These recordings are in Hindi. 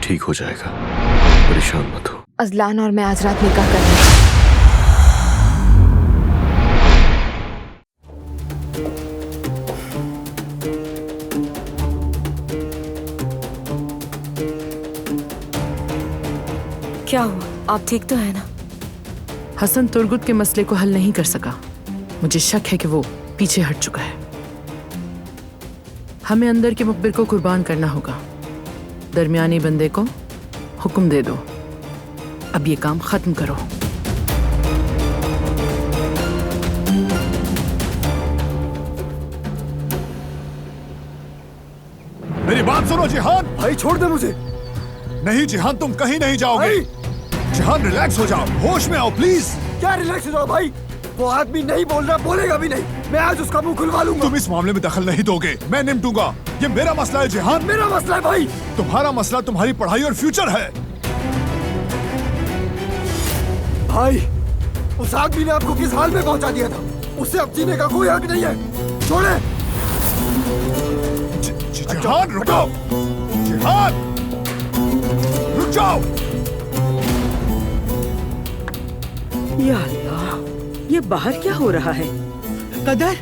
ठीक हो जाएगा, परेशान मत हो। अजलान और मैं आज रात निकाह कर रहे हैं। क्या हुआ? आप ठीक तो है ना? हसन तुर्गुत के मसले को हल नहीं कर सका। मुझे शक है कि वो पीछे हट चुका है। हमें अंदर के मुखबिर को कुर्बान करना होगा। दरमियानी बंदे को हुक्म दे दो, अब ये काम खत्म करो। मेरी बात सुनो जिहान। भाई छोड़ दे मुझे। नहीं जिहान, तुम कहीं नहीं जाओगे। जिहान रिलैक्स हो जाओ, होश में आओ प्लीज। क्या रिलैक्स हो जाओ भाई? वो आदमी नहीं बोल रहा, बोलेगा भी नहीं। मैं आज उसका मुंह खुलवा लूंगा। तुम इस मामले में दखल नहीं दोगे, मैं निपटूंगा। ये मेरा मसला है जिहान। मेरा मसला है भाई। तुम्हारा मसला तुम्हारी पढ़ाई और फ्यूचर है। भाई उस आदमी ने आपको किस हाल में पहुंचा दिया था? उससे अब जीने का कोई हक नहीं है। छोड़े। जिहान रुको। जिहान रुक जाओ। या अल्लाह, ये बाहर क्या हो रहा है? कदर,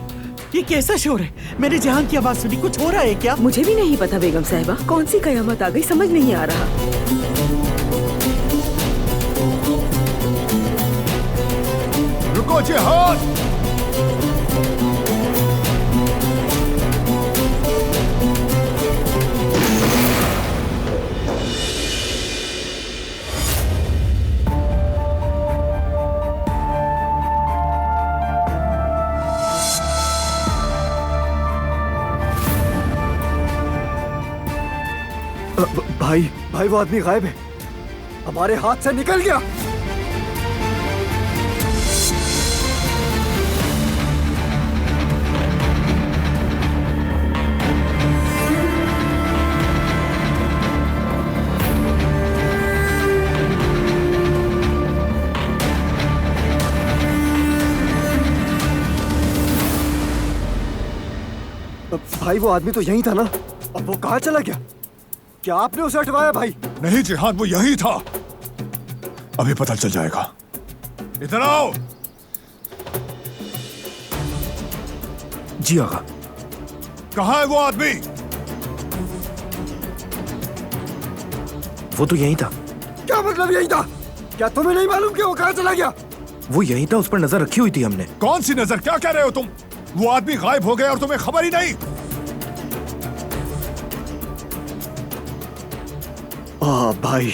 ये कैसा शोर है? मैंने जहां की आवाज सुनी, कुछ हो रहा है क्या? मुझे भी नहीं पता बेगम साहिबा, कौन सी कयामत आ गई समझ नहीं आ रहा। रुको जिहान। भाई भाई वो आदमी गायब है, हमारे हाथ से निकल गया। भाई वो आदमी तो यहीं था ना, अब वो कहाँ चला गया? क्या आपने उसे हटवाया भाई? नहीं जिहान, वो यही था। अभी पता चल जाएगा। इधर आओ। जी आगा। कहाँ है वो आदमी? वो तो यहीं था। क्या मतलब यहीं था? क्या तुम्हें नहीं मालूम कि वो कहाँ चला गया? वो यहीं था, उस पर नजर रखी हुई थी हमने। कौन सी नजर? क्या कह रहे हो तुम? वो आदमी गायब हो गया और तुम्हें खबर ही नहीं? भाई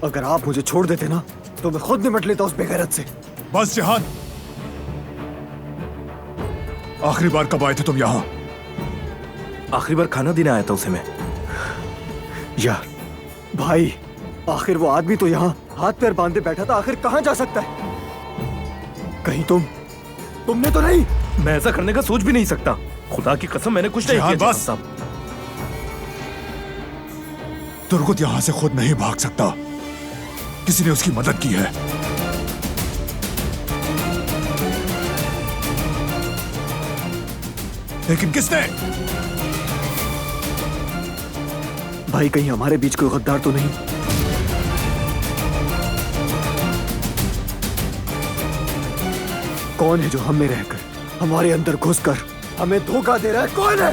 अगर आप मुझे छोड़ देते ना तो मैं खुद निपट लेता उस बेगैरत से। बस जिहान, आखिरी बार कब आए थे तुम यहाँ? आखिरी बार खाना देने आया था उसे मैं। यार भाई, आखिर वो आदमी तो यहाँ हाथ पैर बांधे बैठा था, आखिर कहाँ जा सकता है? कहीं तुमने तो नहीं? मैं ऐसा करने का सोच भी नहीं सकता, खुदा की कसम मैंने कुछ नहीं किया। बस तुर्गुत यहां से खुद नहीं भाग सकता, किसी ने उसकी मदद की है। लेकिन किसने? भाई कहीं हमारे बीच कोई गद्दार तो नहीं? कौन है जो हम में रहकर हमारे अंदर घुसकर हमें धोखा दे रहा है? कौन है?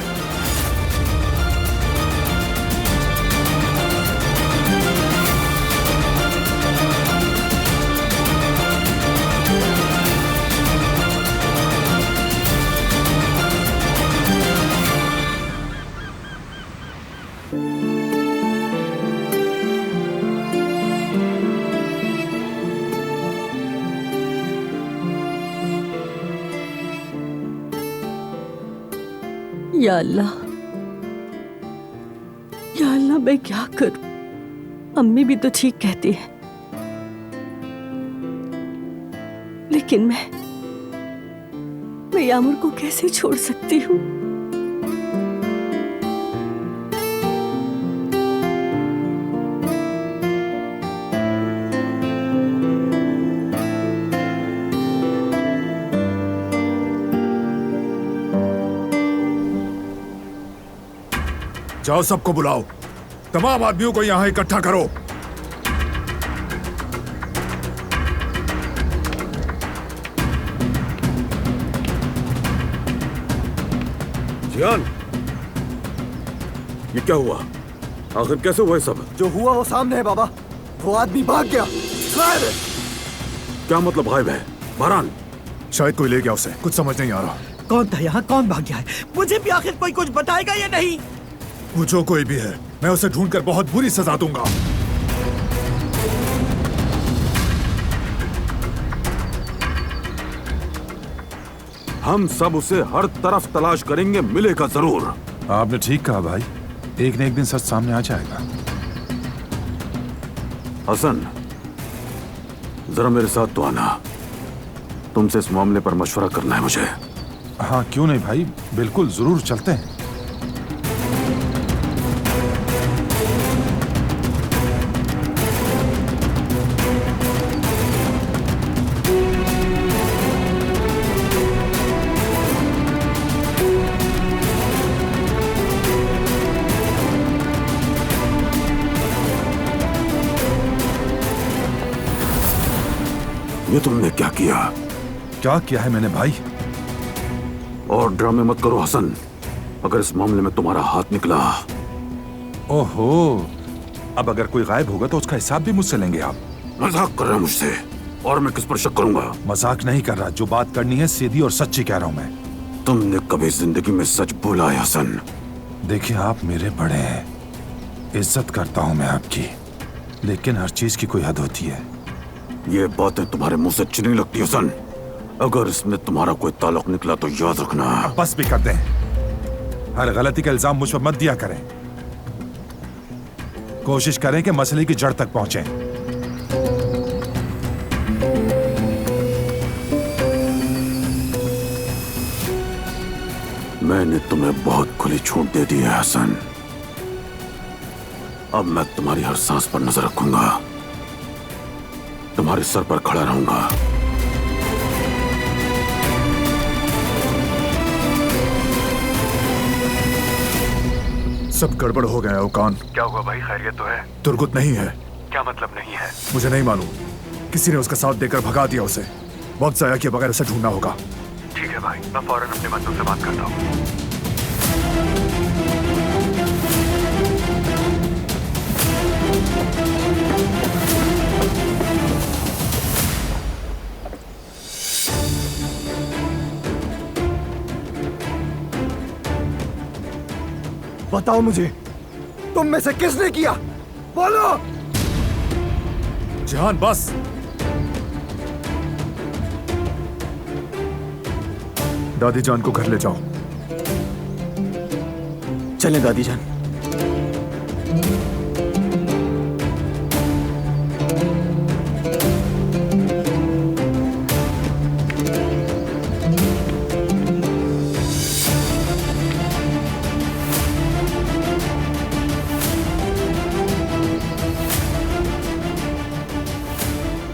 या अल्लाह, या अल्लाह, मैं क्या करूं? अम्मी भी तो ठीक कहती है, लेकिन मैं यामुर को कैसे छोड़ सकती हूँ? जाओ सबको बुलाओ, तमाम आदमियों को यहां इकट्ठा करो। जियान, ये क्या हुआ? आखिर कैसे हुआ ये सब? जो हुआ वो सामने है बाबा। वो आदमी भाग गया, गायब है। क्या मतलब गायब है? बहरान, शायद कोई ले गया उसे, कुछ समझ नहीं आ रहा। कौन था यहाँ, कौन भाग गया है? मुझे भी आखिर कोई कुछ बताएगा या नहीं? वो जो कोई भी है, मैं उसे ढूंढकर बहुत बुरी सजा दूंगा। हम सब उसे हर तरफ तलाश करेंगे, मिलेगा जरूर। आपने ठीक कहा भाई, एक न एक दिन सच सामने आ जाएगा। हसन, जरा मेरे साथ तो आना। तुमसे इस मामले पर मशवरा करना है मुझे। हाँ क्यों नहीं भाई, बिल्कुल जरूर चलते हैं। ये तुमने क्या किया? क्या किया है मैंने भाई? और ड्रामे मत करो हसन। अगर इस मामले में तुम्हारा हाथ निकला। ओहो, अब अगर कोई गायब होगा तो उसका हिसाब भी मुझसे लेंगे आप? मजाक कर रहे हो मुझसे? और मैं किस पर शक करूंगा? मजाक नहीं कर रहा, जो बात करनी है सीधी और सच्ची कह रहा हूं मैं। तुमने कभी जिंदगी में सच बोला है हसन? देखिए आप मेरे बड़े हैं, इज्जत करता हूं मैं आपकी, लेकिन हर चीज की कोई हद होती है। ये बातें तुम्हारे मुंह से अच्छी नहीं लगती हसन। अगर इसमें तुम्हारा कोई ताल्लुक निकला तो याद रखना। बस भी कर दें, हर गलती का इल्जाम मुझ पर मत दिया करें। कोशिश करें कि मसले की जड़ तक पहुंचे। मैंने तुम्हें बहुत खुली छूट दे दी है हसन। अब मैं तुम्हारी हर सांस पर नजर रखूंगा, तुम्हारे सर पर खड़ा रहूंगा। सब गड़बड़ हो गया ओकान। क्या हुआ भाई, खैरियत तो है? तुर्गुत नहीं है। क्या मतलब नहीं है? मुझे नहीं मालूम, किसी ने उसका साथ देकर भगा दिया उसे। वक्त जाया किए बगैर उसे ढूंढना होगा। ठीक है भाई, मैं फौरन अपने बंदों से बात करता हूँ। बताओ मुझे, तुम में से किसने किया? बोलो। जहान बस, दादी जान को घर ले जाओ। चलें दादी जान।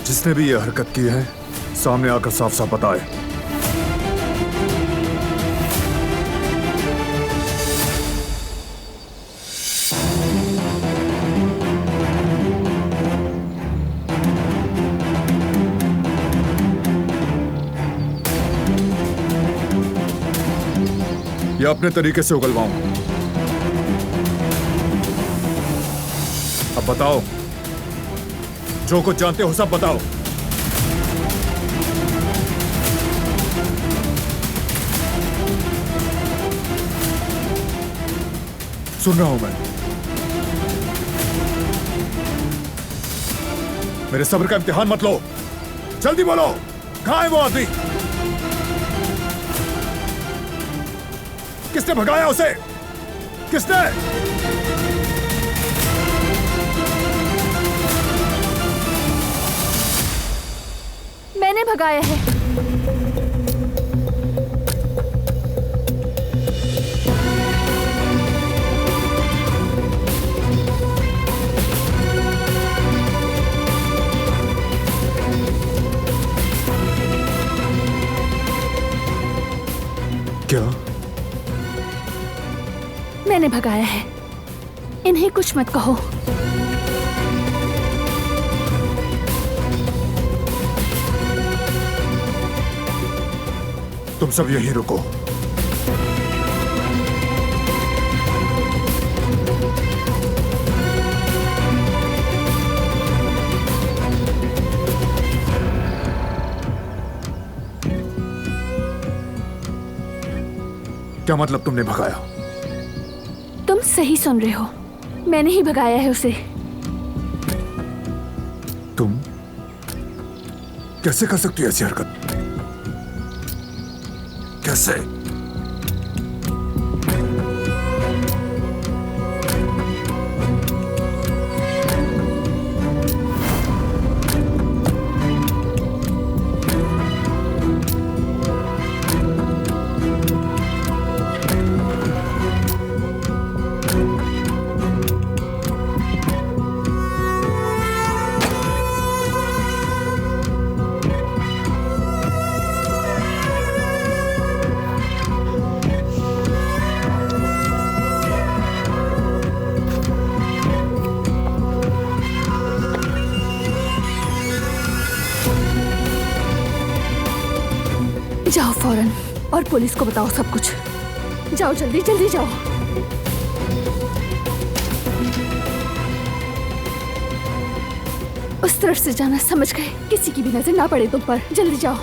जिसने भी ये हरकत की है, सामने आकर साफ साफ बताए। या अपने तरीके से उगलवाऊं? अब बताओ, जो कुछ जानते हो सब बताओ। सुन रहा हूं मैं। मेरे सब्र का इम्तिहान मत लो, जल्दी बोलो, कहां है वो आदमी? किसने भगाया उसे? किसने? मैंने भगाया है। क्या? मैंने भगाया है। इन्हें कुछ मत कहो। तुम सब यहीं रुको। क्या मतलब तुमने भगाया? तुम सही सुन रहे हो, मैंने ही भगाया है उसे। तुम कैसे कर सकती हो ऐसी हरकत? कैसे? जाओ फौरन और पुलिस को बताओ सब कुछ। जाओ जल्दी जल्दी जाओ। उस तरफ से जाना, समझ गए? किसी की भी नजर ना पड़े तुम पर। जल्दी जाओ।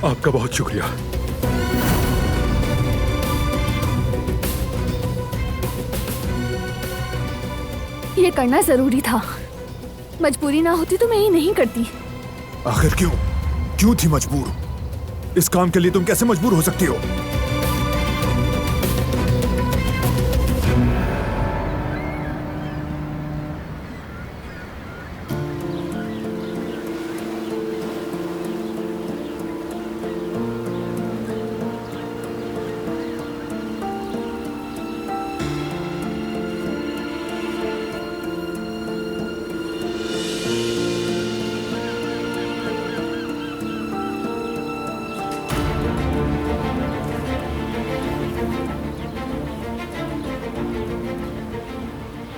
आपका बहुत शुक्रिया। ये करना जरूरी था। मजबूरी ना होती तो मैं ये नहीं करती। आखिर क्यों? क्यों थी मजबूर? इस काम के लिए तुम कैसे मजबूर हो सकती हो?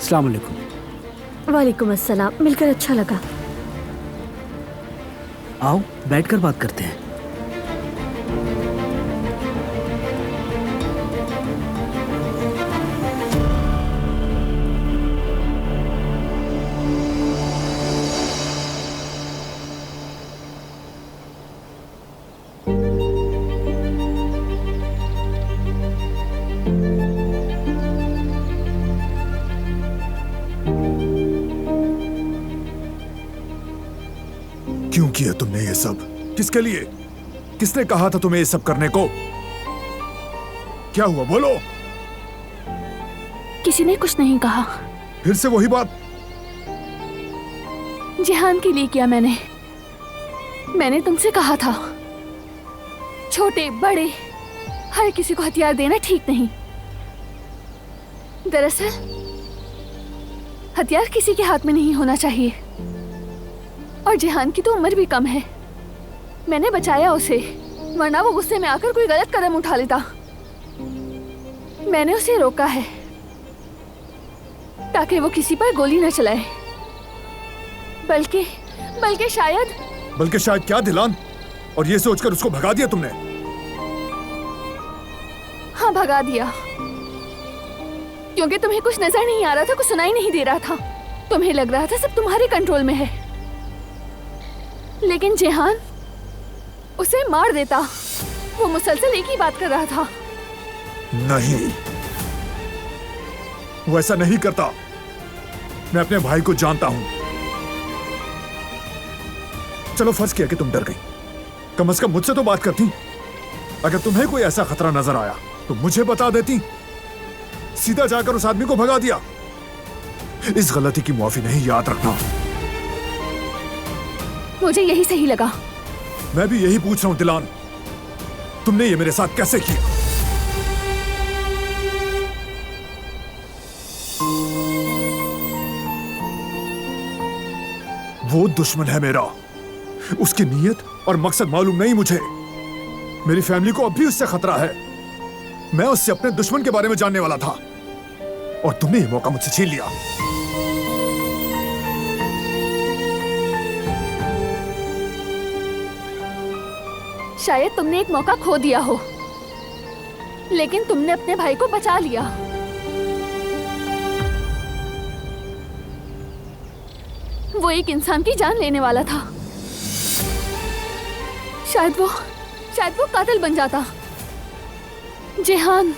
अस्सलाम वालेकुम। वालेकुम अस्सलाम। मिलकर अच्छा लगा। आओ बैठकर बात करते हैं। क्यों किया तुमने ये सब? किसके लिए? किसने कहा था तुम्हें ये सब करने को? क्या हुआ बोलो? किसी ने कुछ नहीं कहा। फिर से वही बात? जिहान के लिए किया मैंने। मैंने तुमसे कहा था, छोटे बड़े हर किसी को हथियार देना ठीक नहीं। दरअसल हथियार किसी के हाथ में नहीं होना चाहिए। और जिहान की तो उम्र भी कम है। मैंने बचाया उसे, वरना वो गुस्से में आकर कोई गलत कदम उठा लेता। मैंने उसे रोका है ताकि वो किसी पर गोली न चलाए। बल्कि शायद क्या दिलान? और ये सोचकर उसको भगा दिया तुमने? हाँ, भगा दिया। क्योंकि तुम्हें कुछ नजर नहीं आ रहा था, कुछ सुनाई नहीं दे रहा था। तुम्हें लग रहा था सब तुम्हारे कंट्रोल में है। लेकिन जिहान उसे मार देता। वो मुसलसल एक ही बात कर रहा था। नहीं, वो ऐसा नहीं करता। मैं अपने भाई को जानता हूं। चलो फर्ज किया कि तुम डर गई, कम से कम मुझसे तो बात करती। अगर तुम्हें कोई ऐसा खतरा नजर आया तो मुझे बता देती। सीधा जाकर उस आदमी को भगा दिया। इस गलती की माफी नहीं, याद रखना। मुझे यही सही लगा। मैं भी यही पूछ रहा हूं दिलान, तुमने ये मेरे साथ कैसे किया? वो दुश्मन है मेरा। उसकी नीयत और मकसद मालूम नहीं मुझे। मेरी फैमिली को अब भी उससे खतरा है। मैं उससे अपने दुश्मन के बारे में जानने वाला था। और तुमने ये मौका मुझसे छीन लिया। शायद तुमने एक मौका खो दिया हो, लेकिन तुमने अपने भाई को बचा लिया। वो एक इंसान की जान लेने वाला था। शायद वो कातिल बन जाता। जेहान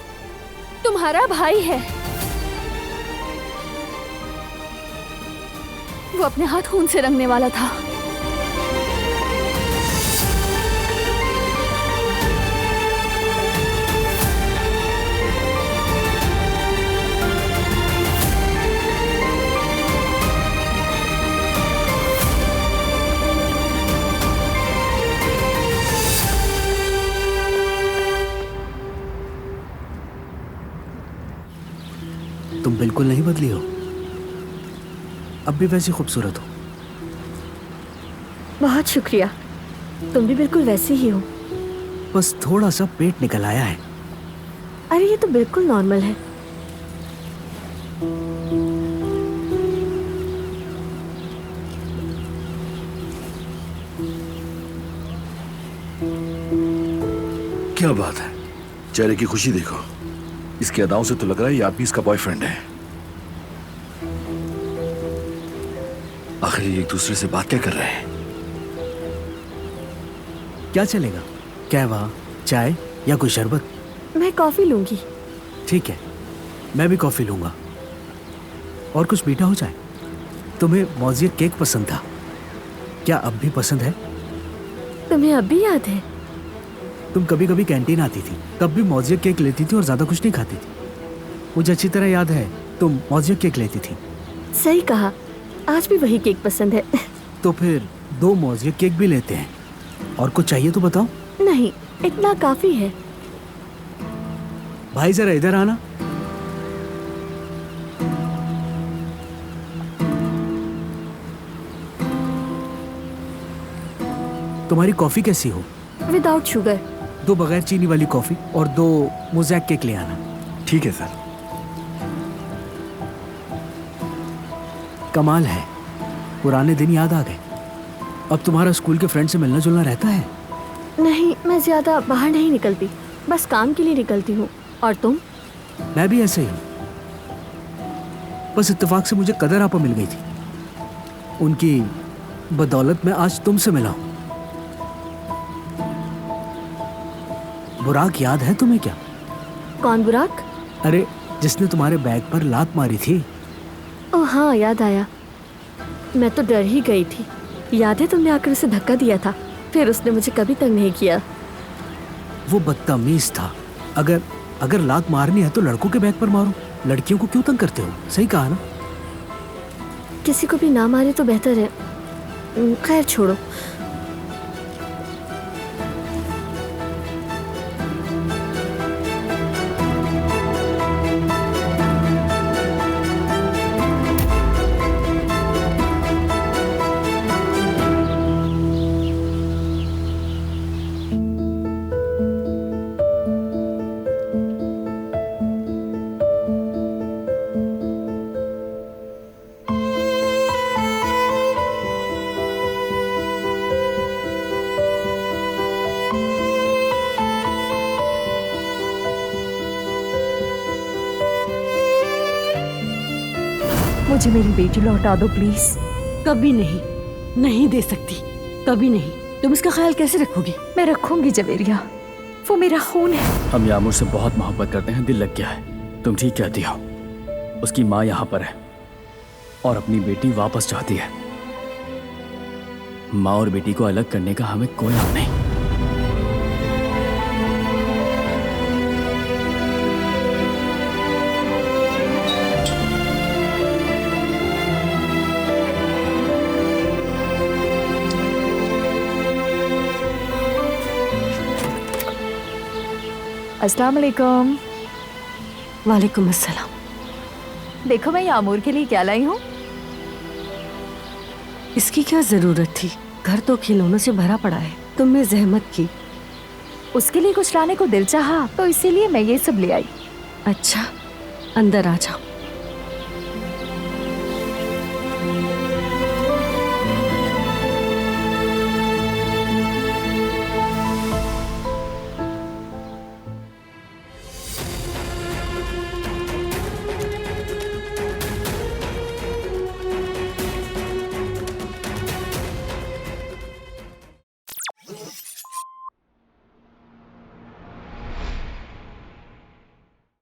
तुम्हारा भाई है। वो अपने हाथ खून से रंगने वाला था। तुम बिल्कुल नहीं बदली हो, अब भी वैसी खूबसूरत हो। बहुत शुक्रिया, तुम भी बिल्कुल वैसे ही हो। बस थोड़ा सा पेट निकल आया है। अरे ये तो बिल्कुल नॉर्मल है। क्या बात है, चेहरे की खुशी देखो। इसकी अदाओं से तो लग रहा है ये आप भी इसका बॉयफ्रेंड है। आखिर ये एक दूसरे से बात क्या कर रहे हैं? क्या चलेगा, कहवा, चाय या कोई शरबत? मैं कॉफी लूंगी। ठीक है, मैं भी कॉफी लूंगा। और कुछ मीठा हो जाए। तुम्हें मौजिया केक पसंद था, क्या अब भी पसंद है? तुम्हें अब भी याद है? तुम कभी कभी कैंटीन आती थी, तब भी मौजिया केक लेती थी और ज्यादा कुछ नहीं खाती थी। मुझे अच्छी तरह याद है, तुम मौजिया केक लेती थी। सही कहा, आज भी वही केक पसंद है। तो फिर 2 मौजिया केक भी लेते हैं। और कुछ चाहिए तो बताओ। नहीं, इतना काफी है। भाई जरा इधर आना। तुम्हारी कॉफी कैसी हो? Without sugar. 2 बगैर चीनी वाली कॉफी और 2 मोज़ैक केक ले आना। ठीक है सर। कमाल है, पुराने दिन याद आ गए। अब तुम्हारा स्कूल के फ्रेंड से मिलना जुलना रहता है? नहीं, मैं ज्यादा बाहर नहीं निकलती, बस काम के लिए निकलती हूँ। और तुम? मैं भी ऐसे ही हूँ। बस इत्तेफाक से मुझे कदर आपा मिल गई थी, उनकी बदौलत मैं आज तुमसे मिला हूँ। बुराक याद है तुम्हें क्या? कौन बुराक? अरे जिसने तुम्हारे बैग पर लात मारी थी। ओह हाँ, याद आया। मैं तो डर ही गई थी। याद है तुमने आकर उसे धक्का दिया था, फिर उसने मुझे कभी तंग नहीं किया। वो बदतमीज था। अगर लात मारनी है तो लड़कों के बैग पर मारो, लड़कियों को क्यों तंग करते हो? सही कहा ना? किसी को भी ना मारे तो बेहतर है। खैर छोड़ो। मुझे मेरी बेटी लौटा दो प्लीज। कभी नहीं, नहीं दे सकती, कभी नहीं। तुम इसका ख्याल कैसे रखोगी? मैं रखूंगी जवेरिया, वो मेरा खून है। हम यामुर से बहुत मोहब्बत करते हैं, दिल लग गया है। तुम ठीक कहती हो, उसकी माँ यहाँ पर है और अपनी बेटी वापस चाहती है। माँ और बेटी को अलग करने का हमें कोई हक नहीं। अस्सलाम वालेकुम। वालेकुम अस्सलाम। देखो मैं यामूर के लिए क्या लाई हूँ। इसकी क्या जरूरत थी? घर तो खिलौनों से भरा पड़ा है, तुमने जहमत की। उसके लिए कुछ लाने को दिल चाहा तो इसीलिए मैं ये सब ले आई। अच्छा, अंदर आ जाओ। है।